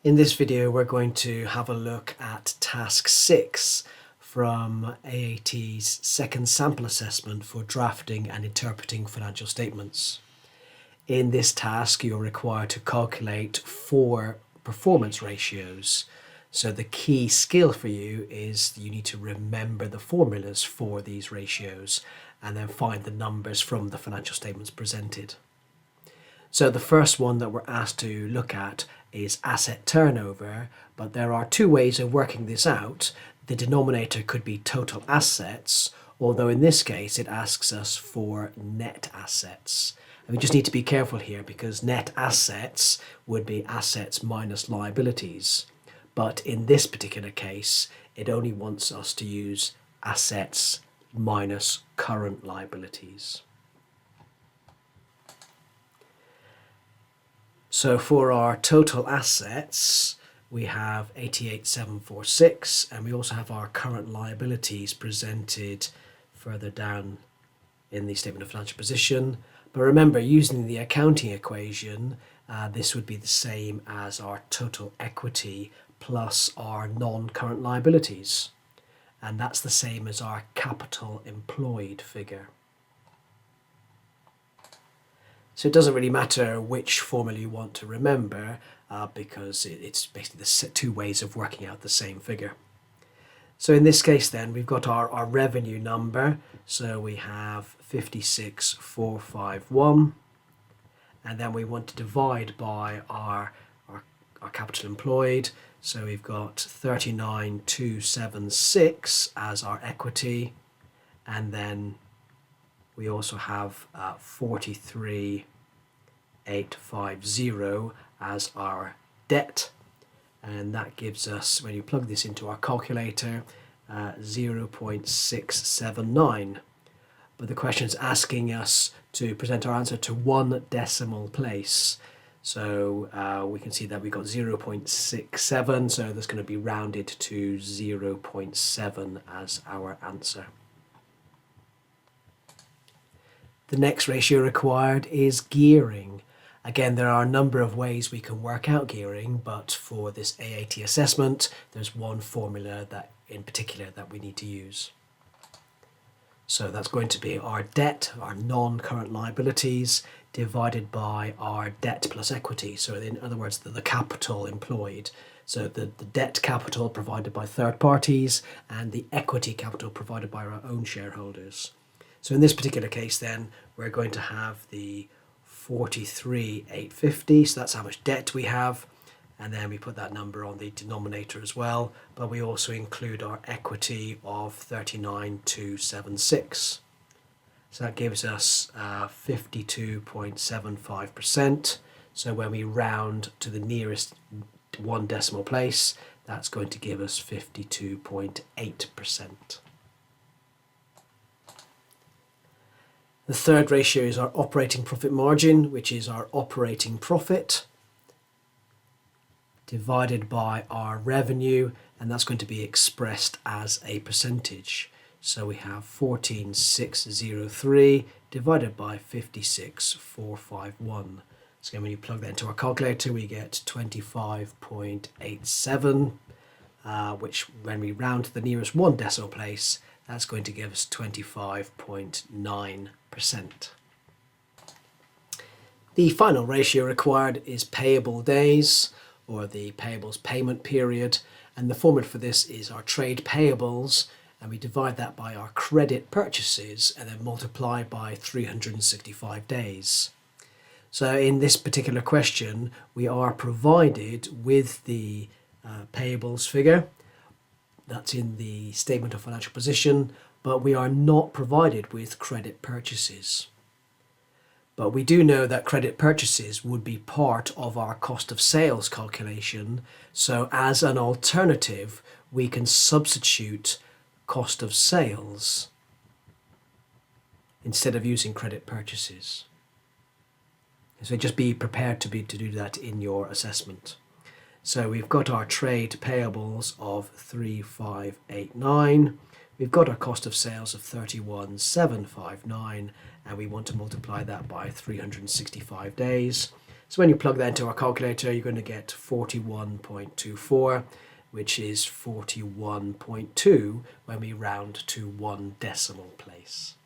In this video, we're going to have a look at task 6 from AAT's second sample assessment for drafting and interpreting financial statements. In this task, you're required to calculate 4 performance ratios. So the key skill for you is you need to remember the formulas for these ratios and then find the numbers from the financial statements presented. So the first one that we're asked to look at is asset turnover, but there are 2 ways of working this out. The denominator could be total assets, although in this case it asks us for net assets. And we just need to be careful here because net assets would be assets minus liabilities. But in this particular case, it only wants us to use assets minus current liabilities. So for our total assets, we have 88,746, and we also have our current liabilities presented further down in the statement of financial position. But remember, using the accounting equation, this would be the same as our total equity plus our non-current liabilities. And that's the same as our capital employed figure. So it doesn't really matter which formula you want to remember because it's basically the 2 ways of working out the same figure. So in this case then, we've got our revenue number. So we have 56,451. And then we want to divide by our capital employed. So we've got 39,276 as our equity. And then we also have 43,850 as our debt, and that gives us, when you plug this into our calculator, 0.679. But the question is asking us to present our answer to 1 decimal place. So we can see that we got 0.67, so that's going to be rounded to 0.7 as our answer. The next ratio required is gearing. Again, there are a number of ways we can work out gearing, but for this AAT assessment, there's one formula that in particular that we need to use. So that's going to be our debt, our non-current liabilities, divided by our debt plus equity. So in other words, the capital employed. So the debt capital provided by third parties and the equity capital provided by our own shareholders. So in this particular case then, we're going to have the 43,850, so that's how much debt we have, and then we put that number on the denominator as well, but we also include our equity of 39,276. So that gives us 52.75%. So when we round to the nearest 1 decimal place, that's going to give us 52.8%. The third ratio is our operating profit margin, which is our operating profit divided by our revenue, and that's going to be expressed as a percentage. So we have 14,603 divided by 56,451. So again, when you plug that into our calculator, we get 25.87, which when we round to the nearest 1 decimal place, that's going to give us 25.9%. The final ratio required is payable days, or the payables payment period, and the formula for this is our trade payables, and we divide that by our credit purchases and then multiply by 365 days. So in this particular question, we are provided with the payables figure. That's in the statement of financial position, but we are not provided with credit purchases. But we do know that credit purchases would be part of our cost of sales calculation. So as an alternative, we can substitute cost of sales instead of using credit purchases. So just be prepared to do that in your assessment. So we've got our trade payables of 3,589. We've got our cost of sales of 31,759, and we want to multiply that by 365 days. So when you plug that into our calculator, you're going to get 41.24, which is 41.2 when we round to one decimal place.